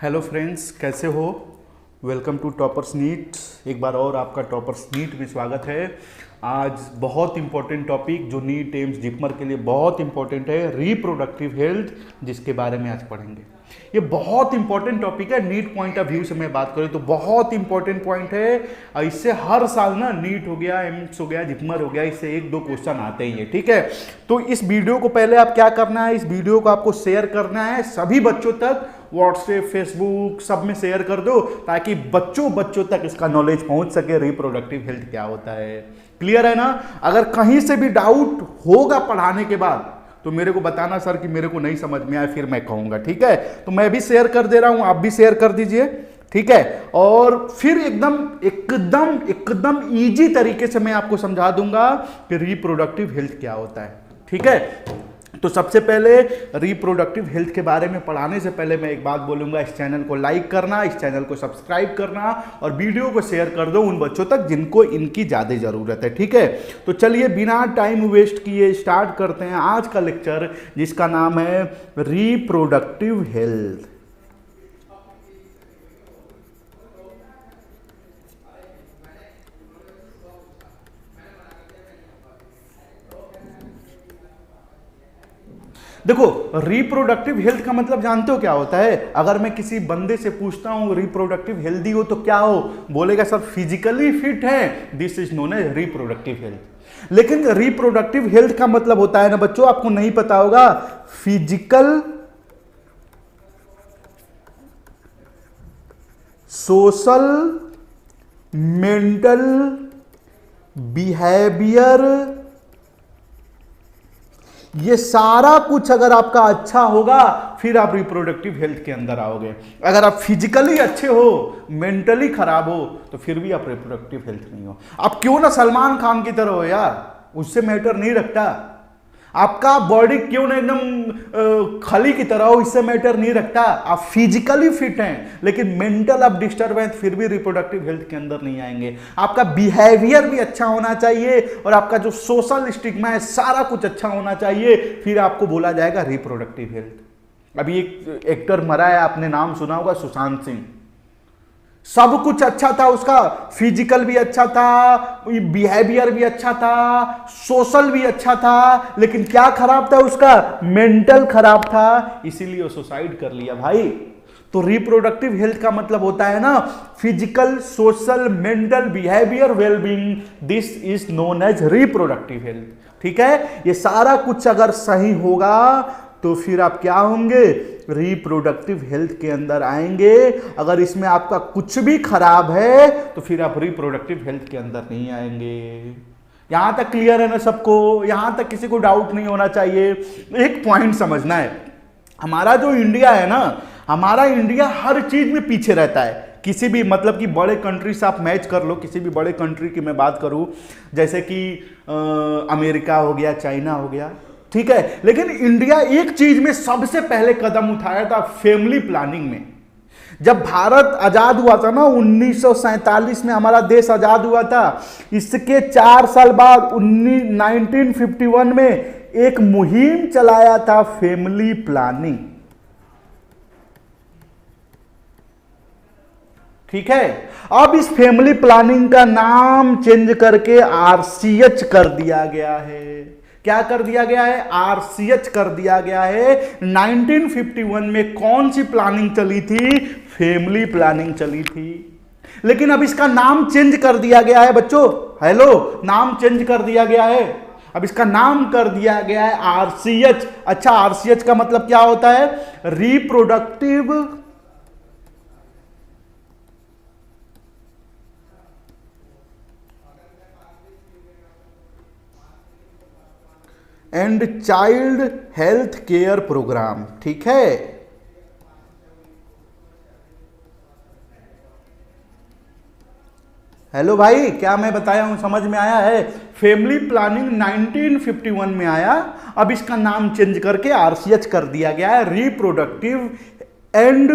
Hello friends, कैसे हो। Welcome to toppers NEET. एक बार और आपका टॉपर्स नीट में स्वागत है। आज बहुत इंपॉर्टेंट टॉपिक जो नीट एम्स जिपमर के लिए बहुत इंपॉर्टेंट है, रिप्रोडक्टिव हेल्थ, जिसके बारे में आज पढ़ेंगे। ये बहुत इंपॉर्टेंट टॉपिक है। नीट पॉइंट ऑफ व्यू से मैं बात करूँ तो बहुत इंपॉर्टेंट पॉइंट है। और इससे हर साल ना नीट हो गया, एम्स हो गया, जिपमर हो गया, इससे एक दो क्वेश्चन आते ही है। ठीक है, तो इस वीडियो को पहले आप क्या करना है, इस वीडियो को आपको शेयर करना है सभी बच्चों तक, व्हाट्सएप, फेसबुक सब में शेयर कर दो, ताकि बच्चों तक इसका नॉलेज पहुंच सके, रिप्रोडक्टिव हेल्थ क्या होता है। क्लियर है ना। अगर कहीं से भी डाउट होगा पढ़ाने के बाद तो मेरे को बताना सर कि मेरे को नहीं समझ में आया, फिर मैं कहूंगा। ठीक है, तो मैं भी शेयर कर दे रहा हूं, आप भी शेयर कर दीजिए। ठीक है, और फिर एकदम एकदम एकदम इजी तरीके से मैं आपको समझा दूंगा कि रिप्रोडक्टिव हेल्थ क्या होता है। ठीक है, तो सबसे पहले रिप्रोडक्टिव हेल्थ के बारे में पढ़ाने से पहले मैं एक बात बोलूंगा, इस चैनल को लाइक करना, इस चैनल को सब्सक्राइब करना और वीडियो को शेयर कर दो उन बच्चों तक जिनको इनकी ज़्यादा ज़रूरत है। ठीक है, तो चलिए बिना टाइम वेस्ट किए स्टार्ट करते हैं आज का लेक्चर, जिसका नाम है रिप्रोडक्टिव हेल्थ। देखो, रिप्रोडक्टिव हेल्थ का मतलब जानते हो क्या होता है। अगर मैं किसी बंदे से पूछता हूं रिप्रोडक्टिव हेल्दी हो तो क्या हो, बोलेगा सर फिजिकली फिट है, this is known as reproductive health. लेकिन रिप्रोडक्टिव हेल्थ का मतलब होता है ना बच्चों, आपको नहीं पता होगा, फिजिकल, सोशल, मेंटल, बिहेवियर, ये सारा कुछ अगर आपका अच्छा होगा फिर आप रिप्रोडक्टिव हेल्थ के अंदर आओगे। अगर आप फिजिकली अच्छे हो, मेंटली खराब हो, तो फिर भी आप रिप्रोडक्टिव हेल्थ नहीं हो। आप क्यों ना सलमान खान की तरह हो यार, उससे मैटर नहीं रखता। आपका बॉडी क्यों ना एकदम खली की तरह हो, इससे मैटर नहीं रखता। आप फिजिकली फिट हैं लेकिन मेंटल आप डिस्टर्ब हैं, फिर भी रिप्रोडक्टिव हेल्थ के अंदर नहीं आएंगे। आपका बिहेवियर भी अच्छा होना चाहिए और आपका जो सोशल स्टिग्मा है सारा कुछ अच्छा होना चाहिए, फिर आपको बोला जाएगा रिप्रोडक्टिव हेल्थ। अभी एक एक्टर मरा है, आपने नाम सुना होगा, सुशांत सिंह। सब कुछ अच्छा था उसका, फिजिकल भी अच्छा था, बिहेवियर भी अच्छा था, सोशल भी अच्छा था, लेकिन क्या खराब था उसका, मेंटल खराब था, इसीलिए वो सुसाइड कर लिया भाई। तो रिप्रोडक्टिव हेल्थ का मतलब होता है ना physical, social, mental, behaviour, wellbeing, this is known as reproductive health. ठीक है, ये सारा कुछ अगर सही होगा तो फिर आप क्या होंगे, रिप्रोडक्टिव हेल्थ के अंदर आएंगे। अगर इसमें आपका कुछ भी खराब है तो फिर आप रिप्रोडक्टिव हेल्थ के अंदर नहीं आएंगे। यहां तक क्लियर है ना सबको, यहां तक किसी को डाउट नहीं होना चाहिए। एक पॉइंट समझना है, हमारा जो इंडिया है ना, हमारा इंडिया हर चीज में पीछे रहता है। किसी भी मतलब कि बड़े कंट्री से आप मैच कर लो, किसी भी बड़े कंट्री की मैं बात करूं, जैसे कि अमेरिका हो गया, चाइना हो गया, ठीक है, लेकिन इंडिया एक चीज में सबसे पहले कदम उठाया था, फैमिली प्लानिंग में। जब भारत आजाद हुआ था ना 1947 में हमारा देश आजाद हुआ था, इसके 4 साल बाद 1951 में एक मुहिम चलाया था फैमिली प्लानिंग। ठीक है, अब इस फैमिली प्लानिंग का नाम चेंज करके आरसीएच कर दिया गया है। क्या कर दिया गया है, आरसीएच कर दिया गया है। 1951 में कौन सी प्लानिंग चली थी, फैमिली प्लानिंग चली थी, लेकिन अब इसका नाम चेंज कर दिया गया है बच्चों। हेलो, नाम चेंज कर दिया गया है, अब इसका नाम कर दिया गया है आरसीएच। अच्छा, आरसीएच का मतलब क्या होता है, reproductive and child health care programme. ठीक है, हेलो भाई, क्या मैं बताया हूं समझ में आया है। फैमिली प्लानिंग 1951 में आया, अब इसका नाम चेंज करके आरसीएच कर दिया गया है, reproductive and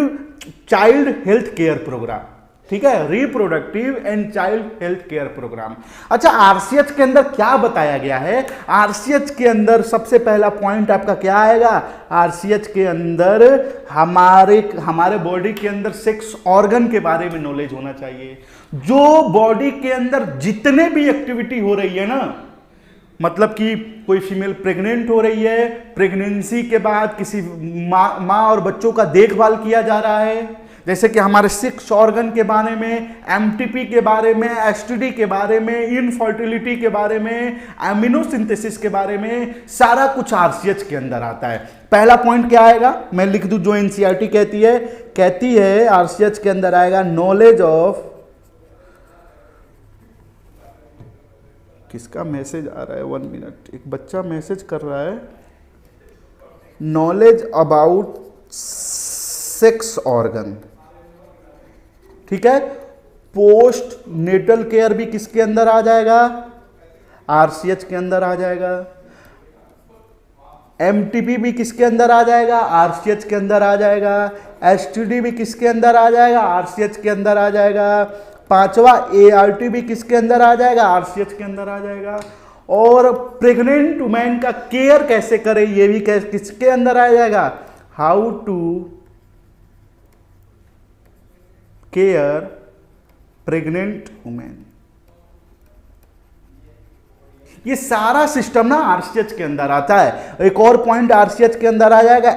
child health care programme. ठीक है, reproductive and child health care programme. अच्छा, आरसीएच के अंदर क्या बताया गया है? आरसीएच के अंदर सबसे पहला पॉइंट आपका क्या आएगा? आरसीएच के अंदर हमारे बॉडी के अंदर सेक्स ऑर्गन के बारे में नॉलेज होना चाहिए। जो बॉडी के अंदर जितने भी एक्टिविटी हो रही है ना, मतलब कि कोई फीमेल प्रेग्नेंट हो रही है, प्रेगनेंसी के बाद किसी माँ और बच्चों का देखभाल किया जा रहा है, जैसे कि हमारे सेक्स ऑर्गन के बारे में, एमटीपी के बारे में, एसटीडी के बारे में, इनफर्टिलिटी के बारे में, एमिनो सिंथेसिस के बारे में, सारा कुछ आरसीएच के अंदर आता है। पहला पॉइंट क्या आएगा? मैं लिख दूं जो एनसीईआरटी कहती है आरसीएच के अंदर आएगा नॉलेज ऑफ, किसका मैसेज आ रहा है? 1 मिनट, एक बच्चा मैसेज कर रहा है। नॉलेज अबाउट सेक्स ऑर्गन, ठीक है। पोस्ट नेटल केयर भी किसके अंदर आ जाएगा? आरसीएच के अंदर आ जाएगा। एमटीपी भी किसके अंदर आ जाएगा? आरसीएच के अंदर आ जाएगा। एसटीडी भी किसके अंदर आ जाएगा? आरसीएच के अंदर आ जाएगा। पांचवा एआरटी भी किसके अंदर आ जाएगा? आरसीएच के अंदर आ जाएगा। और प्रेग्नेंट वुमेन का केयर कैसे करें, ये भी किसके अंदर आ जाएगा? How to care pregnant women. ये सारा सिस्टम ना आरसीएच के अंदर आता है। एक और पॉइंट आरसीएच के अंदर आ जाएगा,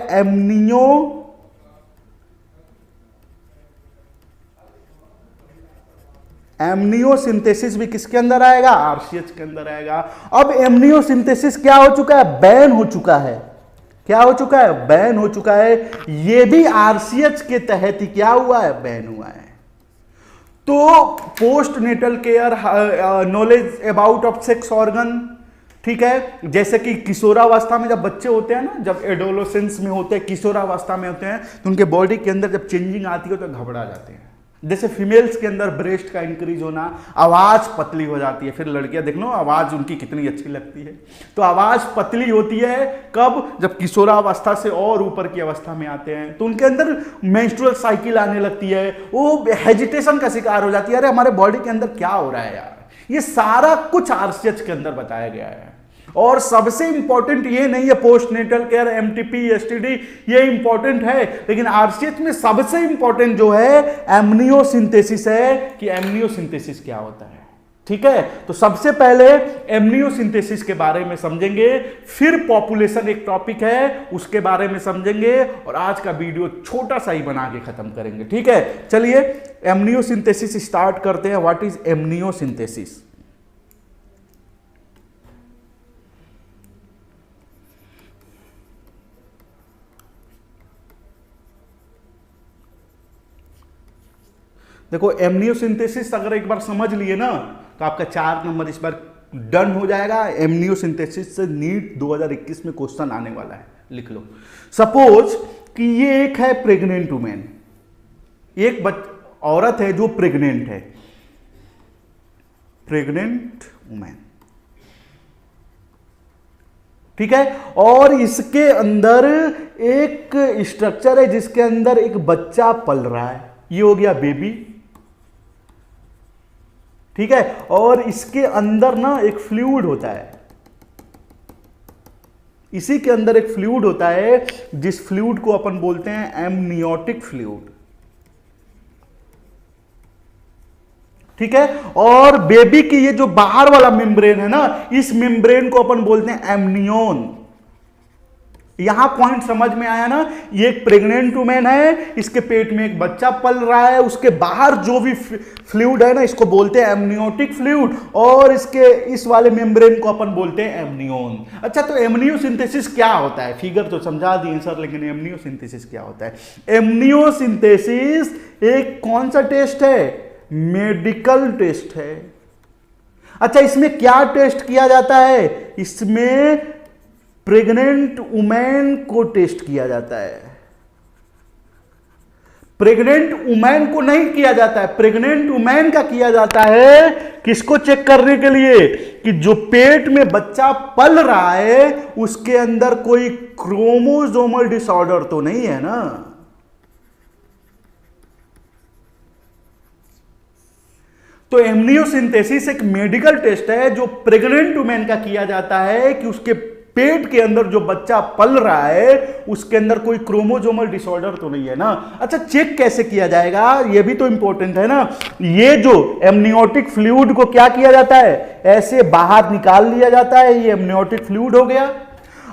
एमनियोसिंथेसिस भी किसके अंदर आएगा? आरसीएच के अंदर आएगा। अब एमनियोसिंथेसिस क्या हो चुका है? बैन हो चुका है। क्या हो चुका है? बैन हो चुका है। ये भी आरसीएच के तहत ही क्या हुआ है? बैन हुआ है। तो post natal care, knowledge about of sex organ, ठीक है। जैसे कि किशोरावस्था में जब बच्चे होते हैं ना, जब एडोलेसेंस में होते हैं, किशोरावस्था में होते हैं, तो उनके बॉडी के अंदर जब चेंजिंग आती है तो घबरा जाते हैं। जैसे फीमेल्स के अंदर ब्रेस्ट का इंक्रीज होना, आवाज पतली हो जाती है। फिर लड़कियां देख लो, आवाज उनकी कितनी अच्छी लगती है। तो आवाज पतली होती है कब? जब किशोरावस्था से और ऊपर की अवस्था में आते हैं, तो उनके अंदर मेंस्ट्रुअल साइकिल आने लगती है, वो हेजिटेशन का शिकार हो जाती है। अरे हमारे बॉडी के अंदर क्या हो रहा है यार? ये सारा कुछ आरसीएच के अंदर बताया गया है। और सबसे इंपॉर्टेंट ये नहीं है post natal care, MTP, STD, ये इंपॉर्टेंट है, लेकिन आरसीएच में सबसे इंपॉर्टेंट जो है एमनियोसिंथेसिस है, कि एमनियोसिंथेसिस क्या होता है। ठीक है, तो सबसे पहले एमनियोसिंथेसिस के बारे में समझेंगे, फिर पॉपुलेशन एक टॉपिक है उसके बारे में समझेंगे, और आज का वीडियो छोटा सा ही बना के खत्म करेंगे। ठीक है, चलिए एमनियोसिंथेसिस स्टार्ट करते हैं। What is amniocentesis? देखो, एमनियोसिंथेसिस अगर एक बार समझ लिए ना तो आपका 4 नंबर इस बार डन हो जाएगा। एमनियोसिंथेसिस से नीट 2021 में क्वेश्चन आने वाला है, लिख लो। सपोज कि ये एक है प्रेग्नेंट वुमेन, एक औरत है जो प्रेग्नेंट है, प्रेग्नेंट वुमेन, ठीक है। और इसके अंदर एक स्ट्रक्चर है जिसके अंदर एक बच्चा पल रहा है, ये हो गया बेबी, ठीक है। और इसके अंदर ना एक फ्लूइड होता है, इसी के अंदर एक फ्लूइड होता है जिस फ्लूइड को अपन बोलते हैं एमनियोटिक फ्लूइड, ठीक है। और बेबी की ये जो बाहर वाला मेम्ब्रेन है ना, इस मेम्ब्रेन को अपन बोलते हैं एमनियोन। यहां पॉइंट समझ में आया ना? ये एक प्रेग्नेंट वुमेन है, इसके पेट में एक बच्चा पल रहा है, उसके बाहर जो भी फ्लूइड है ना, इसको बोलते हैं एमनियोटिक फ्लूइड, और इसके इस वाले मेम्ब्रेन को अपन बोलते हैं एमनियोन। अच्छा, तो एमनियोसिंथेसिस क्या होता है? फिगर तो समझा दिए सर, लेकिन एमनियोसिंथेसिस क्या होता है? एमनियोसिंथेसिस एक कौन सा टेस्ट है? मेडिकल टेस्ट है। अच्छा, इसमें क्या टेस्ट किया जाता है? इसमें प्रेग्नेंट वुमेन को टेस्ट किया जाता है। प्रेग्नेंट वुमेन को नहीं किया जाता है, प्रेग्नेंट वुमेन का किया जाता है। किसको चेक करने के लिए? कि जो पेट में बच्चा पल रहा है उसके अंदर कोई क्रोमोसोमल डिसऑर्डर तो नहीं है ना। तो एमनियोसिंथेसिस एक मेडिकल टेस्ट है जो प्रेग्नेंट वुमेन का किया जाता है कि उसके पेट के अंदर जो बच्चा पल रहा है उसके अंदर कोई क्रोमोजोमल डिसऑर्डर तो नहीं है ना। अच्छा, चेक कैसे किया जाएगा, ये भी तो इंपॉर्टेंट है ना। ये जो एमनियोटिक फ्लूइड को क्या किया जाता है, ऐसे बाहर निकाल लिया जाता है, ये एमनियोटिक फ्लूइड हो गया।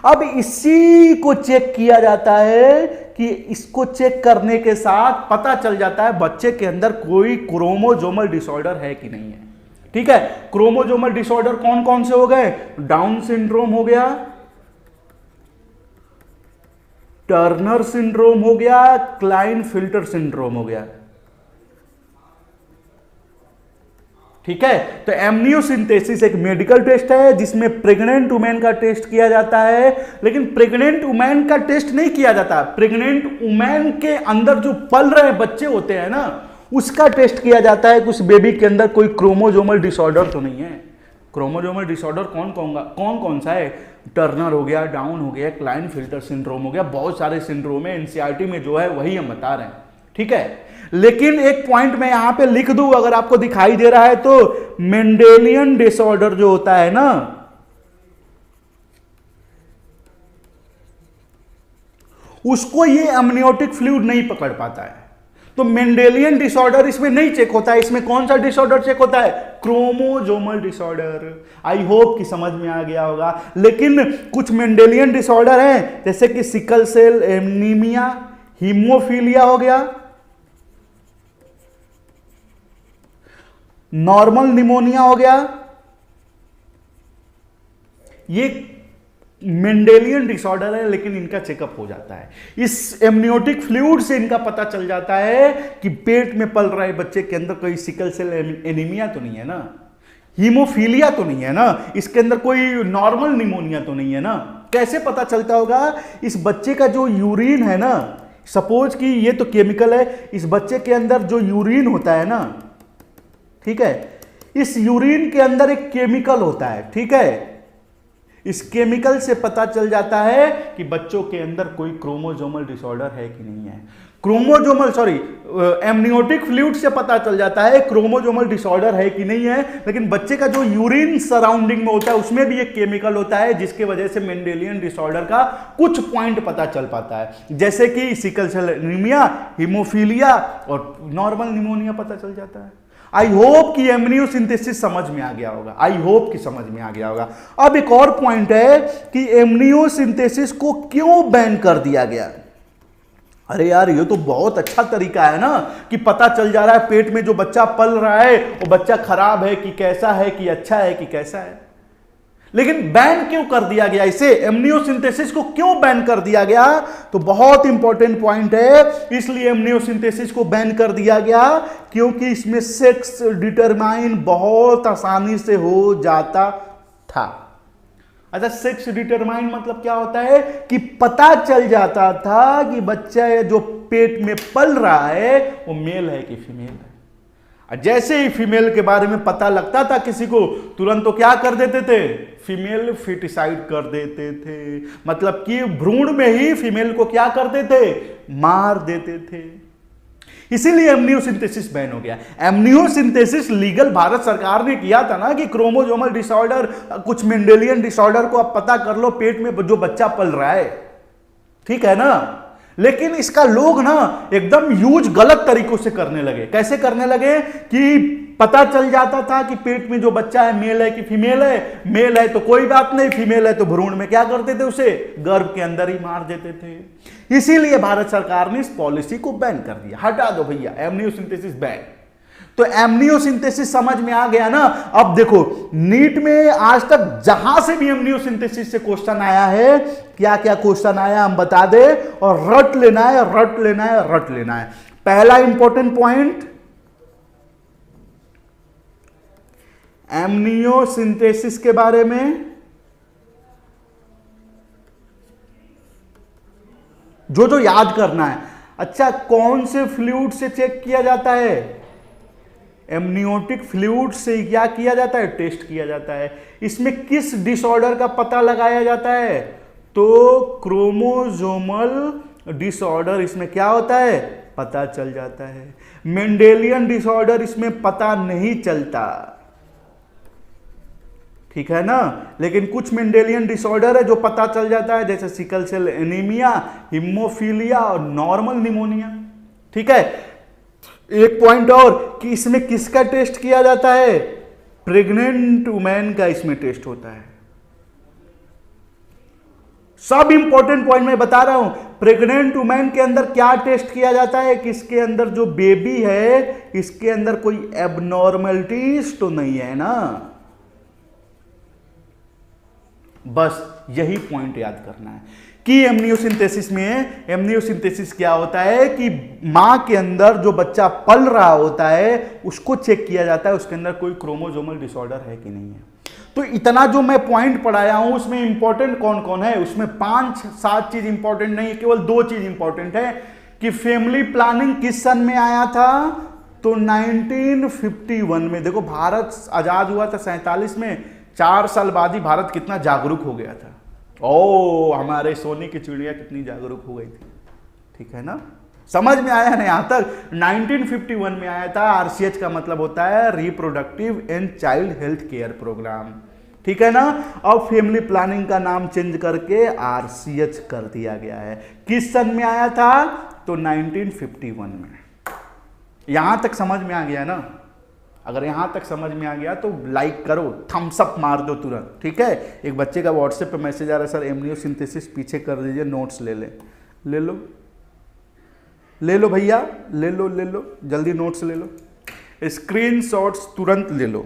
अब इसी को चेक किया जाता है कि इसको चेक करने के साथ पता चल जाता है बच्चे के अंदर कोई क्रोमोजोमल डिसऑर्डर है कि नहीं है। ठीक है, क्रोमोजोमल डिसऑर्डर कौन कौन से हो गए, डाउन सिंड्रोम हो गया, टर्नर सिंड्रोम हो गया, क्लाइनफिल्टर सिंड्रोम हो गया। ठीक है, तो एमनियोसिंथेसिस एक मेडिकल टेस्ट है जिसमें प्रेग्नेंट वुमेन का टेस्ट किया जाता है, लेकिन प्रेग्नेंट वुमेन का टेस्ट नहीं किया जाता। प्रेग्नेंट वुमेन के अंदर जो पल रहे बच्चे होते हैं ना, उसका टेस्ट किया जाता है कि उस बेबी के अंदर कोई क्रोमोजोमल डिसऑर्डर तो नहीं है। क्रोमोजोमल डिसऑर्डर कौन कौन सा है, टर्नर हो गया, डाउन हो गया, क्लाइनफिल्टर सिंड्रोम हो गया, बहुत सारे सिंड्रोम है। एनसीईआरटी में जो है वही हम बता रहे हैं। ठीक है, लेकिन एक पॉइंट मैं यहां पे लिख दूं, अगर आपको दिखाई दे रहा है तो, मेंडेलियन डिसऑर्डर जो होता है ना, उसको ये एमनियोटिक फ्लूइड नहीं पकड़ पाता है। तो मेंडेलियन डिसऑर्डर इसमें नहीं चेक होता है। इसमें कौन सा डिसऑर्डर चेक होता है, क्रोमोजोमल डिसऑर्डर। आई होप कि समझ में आ गया होगा। लेकिन कुछ मेंडेलियन डिसऑर्डर हैं जैसे कि सिकल सेल एनीमिया, हीमोफीलिया हो गया, नॉर्मल निमोनिया हो गया, ये मेंडेलियन डिसऑर्डर है, लेकिन इनका चेकअप हो जाता है। इस एमनियोटिक फ्लूइड से इनका पता चल जाता है कि पेट में पल रहे बच्चे के अंदर कोई सिकल सेल एनीमिया तो नहीं है ना, हीमोफीलिया तो नहीं है ना, इसके अंदर कोई नॉर्मल निमोनिया तो नहीं है ना। कैसे पता चलता होगा, इस बच्चे का जो यूरिन है ना, सपोज कि ये तो केमिकल है, इस बच्चे के अंदर जो यूरिन होता है ना, ठीक है, इस यूरिन के अंदर एक केमिकल होता है। ठीक है, इस केमिकल से पता चल जाता है कि बच्चों के अंदर कोई क्रोमोजोमल डिसऑर्डर है कि नहीं है। एमनियोटिक फ्लूइड से पता चल जाता है क्रोमोजोमल डिसऑर्डर है कि नहीं है, लेकिन बच्चे का जो यूरिन सराउंडिंग में होता है उसमें भी एक केमिकल होता है जिसकी वजह से मेंडेलियन डिसऑर्डर का कुछ पॉइंट पता चल पाता है, जैसे कि सिकल सेल एनीमिया, हीमोफीलिया और नॉर्मल निमोनिया पता चल जाता है। आई होप कि एमनियोसिंथेसिस समझ में आ गया होगा। आई होप कि समझ में आ गया होगा। अब एक और पॉइंट है कि एमनियोसिंथेसिस को क्यों बैन कर दिया गया। अरे यार, ये तो बहुत अच्छा तरीका है ना कि पता चल जा रहा है पेट में जो बच्चा पल रहा है वो बच्चा खराब है कि कैसा है, कि अच्छा है कि कैसा है। लेकिन बैन क्यों कर दिया गया इसे, एमनियोसिंथेसिस को क्यों बैन कर दिया गया, तो बहुत इंपॉर्टेंट पॉइंट है। इसलिए एमनियोसिंथेसिस को बैन कर दिया गया क्योंकि इसमें सेक्स डिटरमाइन बहुत आसानी से हो जाता था। अच्छा, सेक्स डिटरमाइन मतलब क्या होता है कि पता चल जाता था कि बच्चा जो पेट में पल रहा है वो मेल है कि फीमेल है। जैसे ही फीमेल के बारे में पता लगता था किसी को, तुरंत तो क्या कर देते थे, फीमेल फिटिसाइड कर देते थे। मतलब कि भ्रूण में ही फीमेल को क्या करते थे, मार देते थे। इसीलिए एमनियोसिंथेसिस बैन हो गया। एमनियोसिंथेसिस लीगल भारत सरकार ने किया था ना कि क्रोमोजोमल डिसऑर्डर, कुछ मेंडेलियन डिसऑर्डर को आप पता कर लो पेट में जो बच्चा पल रहा है, ठीक है ना। लेकिन इसका लोग ना एकदम यूज गलत तरीकों से करने लगे। कैसे करने लगे कि पता चल जाता था कि पेट में जो बच्चा है मेल है कि फीमेल है, मेल है तो कोई बात नहीं, फीमेल है तो भ्रूण में क्या करते थे, उसे गर्भ के अंदर ही मार देते थे। इसीलिए भारत सरकार ने इस पॉलिसी को बैन कर दिया, हटा दो भैया, एमनियोसिंथेसिस बैन। तो एमनियोसिंथेसिस समझ में आ गया ना। अब देखो, नीट में आज तक जहां से भी एमनियोसिंथेसिस से क्वेश्चन आया है, क्या क्या क्वेश्चन आया हम बता दे, और रट लेना है, रट लेना है, रट लेना है। पहला इंपॉर्टेंट पॉइंट, एमनियोसिंथेसिस के बारे में जो जो याद करना है। अच्छा, कौन से फ्लूइड से चेक किया जाता है, एमनियोटिक फ्लूइड से क्या किया जाता है, टेस्ट किया जाता है। इसमें किस डिसऑर्डर का पता लगाया जाता है, तो क्रोमोजोमल डिसऑर्डर इसमें क्या होता है, पता चल जाता है। मेंडेलियन डिसऑर्डर इसमें पता नहीं चलता, ठीक है ना। लेकिन कुछ मेंडेलियन डिसऑर्डर है जो पता चल जाता है, जैसे सिकल सेल एनीमिया, हिमोफीलिया और नॉर्मल निमोनिया, ठीक है। एक पॉइंट और कि इसमें किसका टेस्ट किया जाता है, प्रेग्नेंट वुमेन का इसमें टेस्ट होता है। सब इंपॉर्टेंट पॉइंट मैं बता रहा हूं। प्रेग्नेंट वुमेन के अंदर क्या टेस्ट किया जाता है कि इसके अंदर जो बेबी है इसके अंदर कोई एबनॉर्मलिटीज तो नहीं है ना, बस यही पॉइंट याद करना है कि एमनियोसिंथेसिस में, एमनियोसिंथेसिस क्या होता है कि मां के अंदर जो बच्चा पल रहा होता है उसको चेक किया जाता है उसके अंदर कोई क्रोमोसोमल डिसऑर्डर है कि नहीं है। तो इतना जो मैं पॉइंट पढ़ाया हूं उसमें इंपॉर्टेंट कौन कौन है, उसमें 5-7 चीज इंपॉर्टेंट नहीं है, केवल 2 चीज इंपॉर्टेंट है कि फैमिली प्लानिंग किस सन में आया था, तो 1951 में। देखो भारत आजाद हुआ था 47 में, 4 साल बाद ही भारत कितना जागरूक हो गया था। ओ हमारे सोने की चिड़िया कितनी जागरूक हो गई थी, ठीक है ना। समझ में आया ना यहां तक। 1951 में आया था। आरसीएच का मतलब होता है reproductive and child health care programme, ठीक है ना। अब फैमिली प्लानिंग का नाम चेंज करके आरसीएच कर दिया गया है। किस सन में आया था, तो 1951 में। यहां तक समझ में आ गया ना। अगर यहां तक समझ में आ गया तो लाइक करो, थम्स अप मार दो तुरंत, ठीक है। एक बच्चे का व्हाट्सएप पे मैसेज आ रहा है, सर एमनियोसिंथेसिस पीछे कर दीजिए, नोट्स ले लो भैया, ले लो जल्दी नोट्स ले लो, स्क्रीनशॉट्स तुरंत ले लो।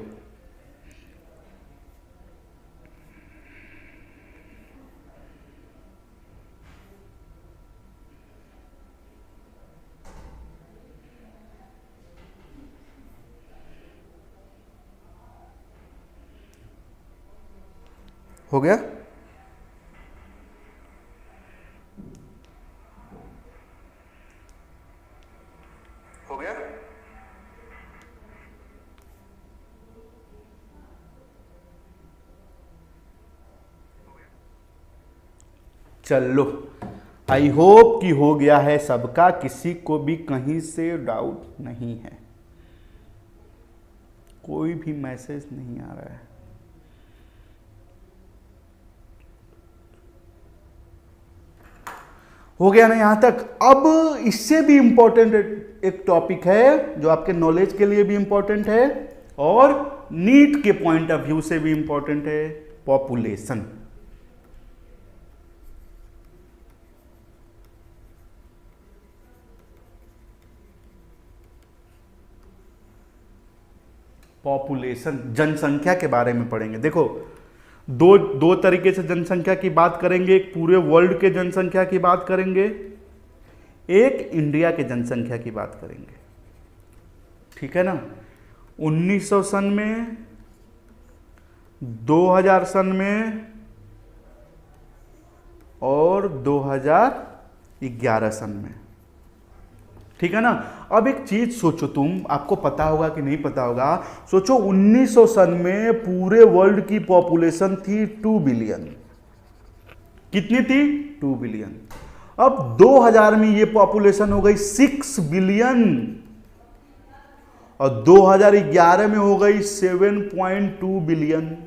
हो गया? हो गया? चलो, आई होप कि हो गया है सबका, किसी को भी कहीं से डाउट नहीं है, कोई भी मैसेज नहीं आ रहा है। हो गया ना यहां तक। अब इससे भी इंपॉर्टेंट एक टॉपिक है जो आपके नॉलेज के लिए भी इंपॉर्टेंट है और नीट के पॉइंट ऑफ व्यू से भी इंपॉर्टेंट है, पॉपुलेशन। पॉपुलेशन, जनसंख्या के बारे में पढ़ेंगे। देखो दो तरीके से जनसंख्या की बात करेंगे, एक पूरे वर्ल्ड के जनसंख्या की बात करेंगे, एक इंडिया के जनसंख्या की बात करेंगे, ठीक है ना। 1900 सन में, 2000 सन में और 2011 सन में, ठीक है ना। अब एक चीज सोचो तुम, आपको पता होगा कि नहीं पता होगा, सोचो 1900 सन में पूरे वर्ल्ड की पॉपुलेशन थी 2 बिलियन। कितनी थी? 2 बिलियन। अब 2000 में ये पॉपुलेशन हो गई 6 बिलियन और 2011 में हो गई 7.2 बिलियन।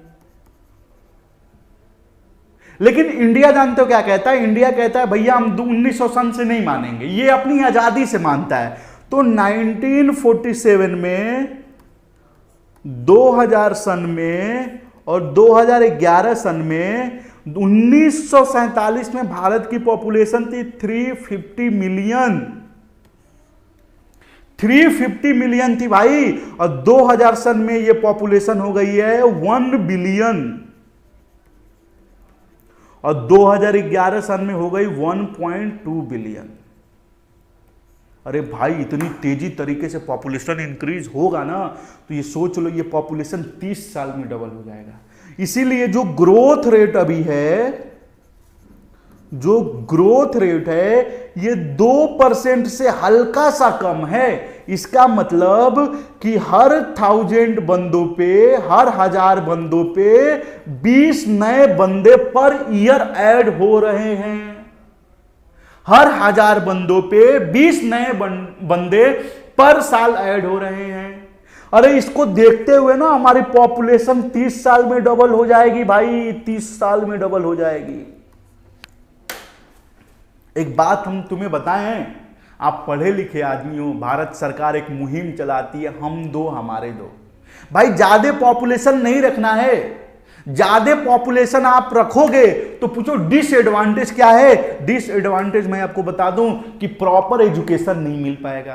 लेकिन इंडिया जानते हो क्या कहता है? इंडिया कहता है भैया हम 1900 सन से नहीं मानेंगे, ये अपनी आजादी से मानता है। तो 1947 में, 2000 सन में और 2011 सन में, 1947 में भारत की पॉपुलेशन थी 350 मिलियन। 350 मिलियन थी भाई, और 2000 सन में ये पॉपुलेशन हो गई है 1 बिलियन और 2011 सन में हो गई 1.2 बिलियन। अरे भाई इतनी तेजी तरीके से पॉपुलेशन इंक्रीज होगा ना, तो ये सोच लो ये पॉपुलेशन 30 साल में डबल हो जाएगा। इसीलिए जो ग्रोथ रेट अभी है, जो ग्रोथ रेट है ये 2% से हल्का सा कम है। इसका मतलब कि हर 1000 बंदों पे, हर 1000 बंदों पे 20 नए बंदे पर ईयर ऐड हो रहे हैं। हर 1000 बंदों पे 20 नए बंदे पर साल ऐड हो रहे हैं। अरे इसको देखते हुए ना हमारी पॉपुलेशन 30 साल में डबल हो जाएगी भाई, 30 साल में डबल हो जाएगी। एक बात हम तुम्हें बताएं, आप पढ़े लिखे आदमी हो, भारत सरकार एक मुहिम चलाती है, हम दो हमारे दो। भाई ज्यादा पॉपुलेशन नहीं रखना है, ज्यादा पॉपुलेशन आप रखोगे तो पूछो डिसएडवांटेज क्या है। डिसएडवांटेज मैं आपको बता दूं कि प्रॉपर एजुकेशन नहीं मिल पाएगा,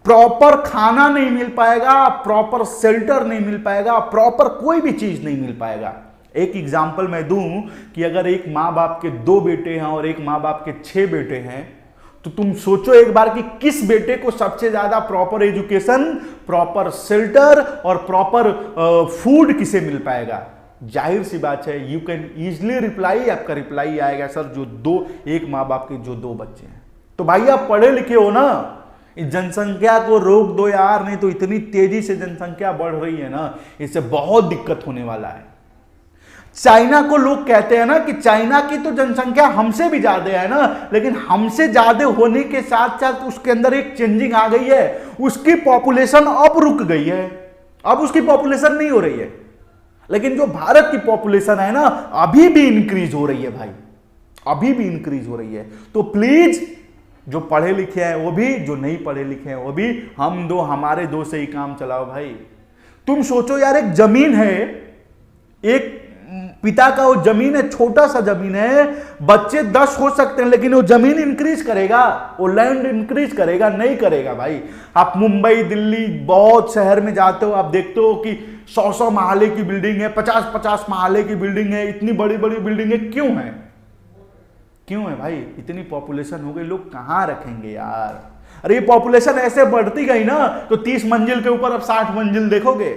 प्रॉपर खाना नहीं मिल पाएगा, प्रॉपर शेल्टर नहीं मिल पाएगा, प्रॉपर कोई भी चीज नहीं मिल पाएगा। एक एग्जांपल मैं दूं कि अगर एक माँ बाप के 2 बेटे हैं और एक माँ बाप के 6 बेटे हैं, तो तुम सोचो एक बार कि किस बेटे को सबसे ज्यादा प्रॉपर एजुकेशन, प्रॉपर शेल्टर और प्रॉपर फूड किसे मिल पाएगा। जाहिर सी बात है, यू कैन इजिली रिप्लाई, आपका रिप्लाई आएगा सर जो एक माँ बाप के जो 2 बच्चे हैं। तो भाई आप पढ़े लिखे हो ना, जनसंख्या को रोक दो यार, नहीं तो इतनी तेजी से जनसंख्या बढ़ रही है ना, इससे बहुत दिक्कत होने वाला है। चाइना को लोग कहते हैं ना कि चाइना की तो जनसंख्या हमसे भी ज्यादा है ना, लेकिन हमसे ज्यादा होने के साथ साथ उसके अंदर एक चेंजिंग आ गई है, उसकी पॉपुलेशन अब रुक गई है, अब उसकी पॉपुलेशन नहीं हो रही है। लेकिन जो भारत की पॉपुलेशन है ना, अभी भी इंक्रीज हो रही है भाई, अभी भी इंक्रीज हो रही है। तो प्लीज जो पढ़े लिखे हैं वो भी, जो नहीं पढ़े लिखे हैं वो भी, हम दो हमारे दो से ही काम चलाओ भाई। तुम सोचो यार, एक जमीन है, एक पिता का वो जमीन है, छोटा सा जमीन है, बच्चे 10 हो सकते हैं, लेकिन वो जमीन इंक्रीज करेगा, वो लैंड इंक्रीज करेगा? नहीं करेगा भाई। आप मुंबई, दिल्ली, बहुत शहर में जाते हो, आप देखते हो कि 100-100 महले की बिल्डिंग है, 50-50 महले की बिल्डिंग है, इतनी बड़ी बड़ी बिल्डिंग है। क्यों है? क्यों है भाई? इतनी पॉपुलेशन हो गई, लोग कहां रखेंगे यार? अरे ये पॉपुलेशन ऐसे बढ़ती गई ना, तो 30 मंजिल के ऊपर अब 60 मंजिल देखोगे।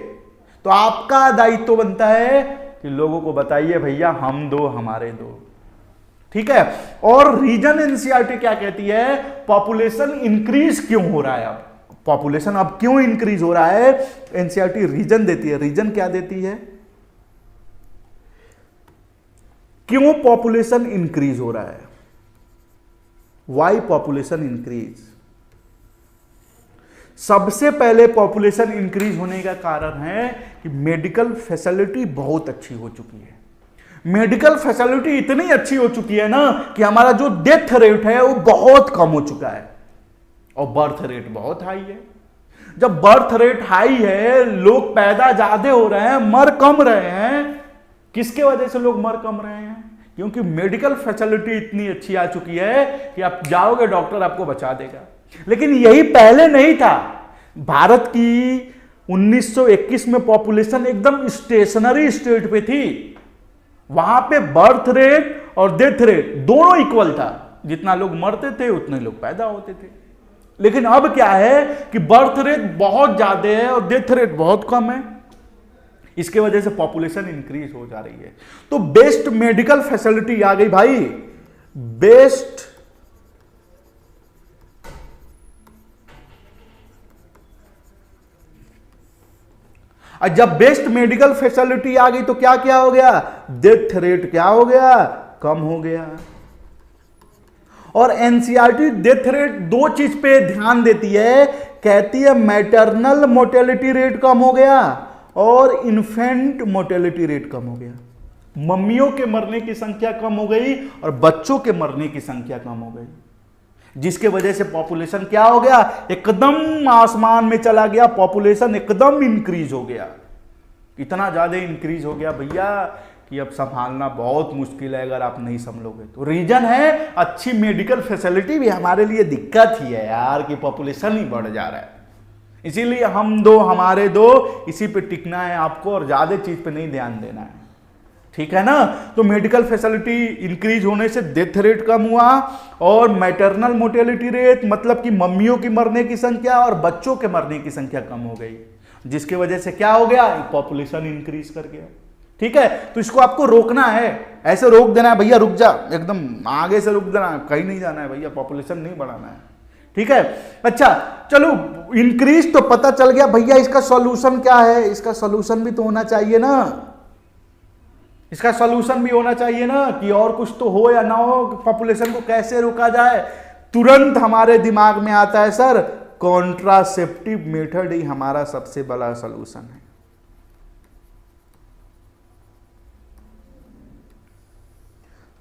तो आपका दायित्व बनता है कि लोगों को बताइए भैया, हम दो हमारे दो, ठीक है। और रीजन एनसीईआरटी क्या कहती है? पॉपुलेशन इंक्रीज क्यों हो रहा है? अब पॉपुलेशन अब क्यों इंक्रीज हो रहा है? एनसीईआरटी रीजन देती है। रीजन क्या देती है? क्यों पॉपुलेशन इंक्रीज हो रहा है? Why population increase? सबसे पहले पॉपुलेशन इंक्रीज होने का कारण है कि मेडिकल फैसिलिटी बहुत अच्छी हो चुकी है। मेडिकल फैसिलिटी इतनी अच्छी हो चुकी है ना कि हमारा जो डेथ रेट है वो बहुत कम हो चुका है, और बर्थ रेट बहुत हाई है। जब बर्थ रेट हाई है, लोग पैदा ज्यादा हो रहे हैं, मर कम रहे हैं। किसके वजह से लोग मर कम रहे हैं? क्योंकि मेडिकल फैसिलिटी इतनी अच्छी आ चुकी है कि आप जाओगे, डॉक्टर आपको बचा देगा। लेकिन यही पहले नहीं था। भारत की 1921 में पॉपुलेशन एकदम स्टेशनरी स्टेट पे थी। वहां पे बर्थ रेट और डेथ रेट दोनों इक्वल था, जितना लोग मरते थे उतने लोग पैदा होते थे। लेकिन अब क्या है कि बर्थ रेट बहुत ज्यादा है और डेथ रेट बहुत कम है। इसके वजह से पॉपुलेशन इंक्रीज हो जा रही है। तो बेस्ट मेडिकल फैसिलिटी आ गई भाई, बेस्ट और जब बेस्ट मेडिकल फैसिलिटी आ गई तो क्या क्या हो गया? डेथ रेट क्या हो गया? कम हो गया। और एनसीईआरटी डेथ रेट 2 चीज पे ध्यान देती है, कहती है मैटरनल मोर्टेलिटी रेट कम हो गया और इन्फेंट मोर्टेलिटी रेट कम हो गया। मम्मियों के मरने की संख्या कम हो गई और बच्चों के मरने की संख्या कम हो गई, जिसके वजह से पॉपुलेशन क्या हो गया? एकदम आसमान में चला गया। पॉपुलेशन एकदम इंक्रीज हो गया, इतना ज्यादा इंक्रीज हो गया भैया कि अब संभालना बहुत मुश्किल है अगर आप नहीं संभलोगे तो। रीजन है अच्छी मेडिकल फैसिलिटी भी हमारे लिए दिक्कत ही है यार कि पॉपुलेशन ही बढ़ जा रहा है। इसीलिए हम दो हमारे दो, इसी पे टिकना है आपको और ज्यादा चीज पे नहीं ध्यान देना है, ठीक है ना। तो मेडिकल फैसिलिटी इंक्रीज होने से डेथ रेट कम हुआ और मैटरनल मोर्टेलिटी रेट मतलब कि मम्मियों की मरने की संख्या और बच्चों के मरने की संख्या कम हो गई, जिसकी वजह से क्या हो गया? पॉपुलेशन इंक्रीज कर गया, ठीक है। तो इसको आपको रोकना है, ऐसे रोक देना है भैया, रुक जा, एकदम आगे से रुक देना है, कहीं नहीं जाना है भैया, पॉपुलेशन नहीं बढ़ाना है, ठीक है। अच्छा चलो, इंक्रीज तो पता चल गया भैया, इसका सॉल्यूशन क्या है? इसका सॉल्यूशन भी तो होना चाहिए ना। इसका सॉल्यूशन भी होना चाहिए ना कि और कुछ तो हो या ना हो, पॉपुलेशन को कैसे रोका जाए। तुरंत हमारे दिमाग में आता है सर कॉन्ट्रासेप्टिव मेथड ही हमारा सबसे बड़ा सॉल्यूशन है।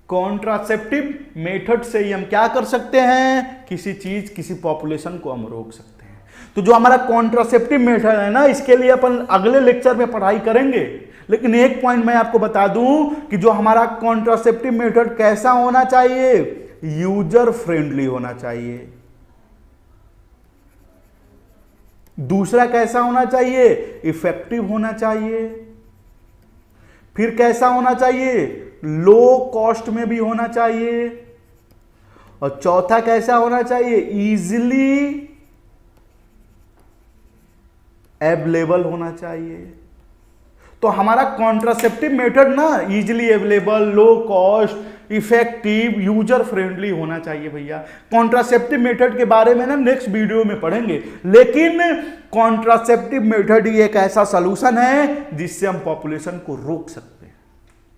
कॉन्ट्रासेप्टिव मेथड से ही हम क्या कर सकते हैं, किसी पॉपुलेशन को हम रोक सकते हैं। तो जो हमारा कॉन्ट्रासेप्टिव मेथड है ना, इसके लिए अपन अगले लेक्चर में पढ़ाई करेंगे। लेकिन एक पॉइंट मैं आपको बता दूं कि जो हमारा कॉन्ट्रासेप्टिव मेथड कैसा होना चाहिए, यूजर फ्रेंडली होना चाहिए। दूसरा कैसा होना चाहिए, इफेक्टिव होना चाहिए। फिर कैसा होना चाहिए, लो कॉस्ट में भी होना चाहिए। और चौथा कैसा होना चाहिए, इजीली अवेलेबल होना चाहिए। तो हमारा कॉन्ट्रासेप्टिव मेथड ना easily available, low cost, effective, user friendly होना चाहिए भैया। कॉन्ट्रासेप्टिव मेथड के बारे में ना नेक्स्ट वीडियो में पढ़ेंगे। लेकिन कॉन्ट्रासेप्टिव मेथड ही एक ऐसा सॉल्यूशन है जिससे हम पॉपुलेशन को रोक सकते हैं।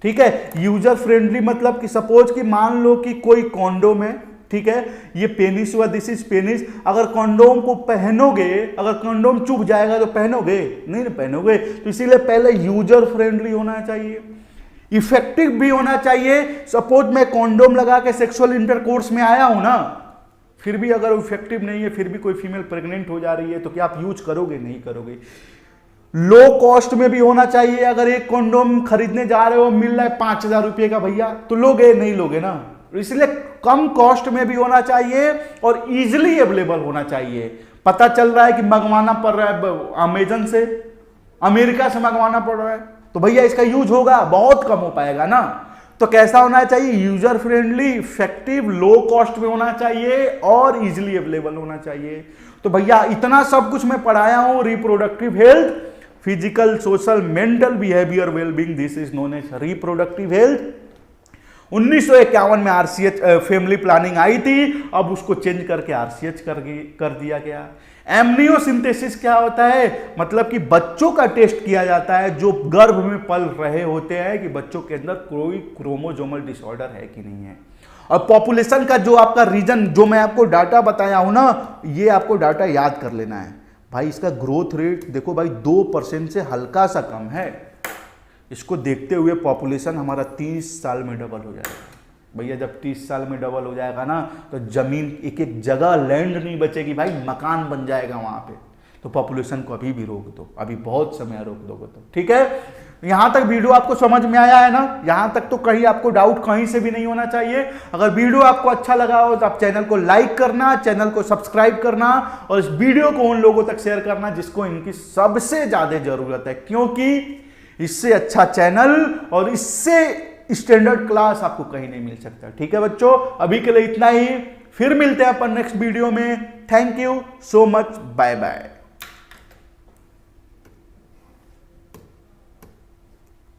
ठीक है, यूजर फ्रेंडली मतलब कि सपोज कि मान लो कि कोई कॉन्डोम है, ठीक है, ये पेनिस हुआ, दिस इज पेनिस। अगर कॉन्डोम को पहनोगे, अगर कॉन्डोम चुभ जाएगा तो पहनोगे नहीं, पहनोगे। तो इसीलिए पहले यूजर फ्रेंडली होना चाहिए, इफेक्टिव भी होना चाहिए। सपोज मैं कॉन्डोम लगा के सेक्सुअल इंटरकोर्स में आया हूं ना, फिर भी अगर इफेक्टिव नहीं है, फिर भी कोई फीमेल प्रेग्नेंट हो जा रही है, तो क्या आप यूज करोगे, नहीं करोगे। लो कॉस्ट में भी होना चाहिए। अगर एक कॉन्डोम खरीदने जा रहे हो, मिल रहा है 5,000 रुपए का भैया, तो लोगे नहीं, लोगे ना। इसलिए कम कॉस्ट में भी होना चाहिए और इजीली अवेलेबल होना चाहिए। पता चल रहा है कि मंगवाना पड़ रहा है अमेजन से, अमेरिका से मंगवाना पड़ रहा है, तो भैया इसका यूज होगा, बहुत कम हो पाएगा ना। तो कैसा होना चाहिए, user friendly, effective, low cost में होना चाहिए और इजीली अवेलेबल होना चाहिए। तो भैया इतना सब कुछ मैं पढ़ाया हूं, reproductive health, physical, social, mental, behaviour, wellbeing, this is known as reproductive health. 1951 में आरसीएच फैमिली प्लानिंग आई थी, अब उसको चेंज करके आरसीएच कर दिया गया। एमनियोसिंथेसिस क्या होता है, मतलब कि बच्चों का टेस्ट किया जाता है जो गर्भ में पल रहे होते हैं कि बच्चों के अंदर कोई क्रोमोसोमल डिसऑर्डर है कि नहीं है। और पॉपुलेशन का जो आपका रीजन, जो मैं आपको डाटा बताया हूं ना, ये आपको डाटा याद कर लेना है भाई। इसका ग्रोथ रेट देखो भाई 2% से हल्का सा कम है। इसको देखते हुए पॉपुलेशन हमारा 30 साल में डबल हो जाएगा भैया। जब 30 साल में डबल हो जाएगा ना, तो जमीन, एक एक जगह लैंड नहीं बचेगी भाई, मकान बन जाएगा वहां पे। तो पॉपुलेशन को अभी भी रोक दो, अभी बहुत समय रोक दोगे तो। ठीक है, यहां तक वीडियो आपको समझ में आया है ना, यहां तक तो कहीं आपको डाउट कहीं से भी नहीं होना चाहिए। अगर वीडियो आपको अच्छा लगा हो तो आप चैनल को लाइक करना, चैनल को सब्सक्राइब करना और इस वीडियो को उन लोगों तक शेयर करना जिसको इनकी सबसे ज्यादा जरूरत है, क्योंकि इससे अच्छा चैनल और इससे स्टैंडर्ड क्लास आपको कहीं नहीं मिल सकता। ठीक है बच्चों, अभी के लिए इतना ही, फिर मिलते हैं अपन नेक्स्ट वीडियो में। Thank you so much, bye bye.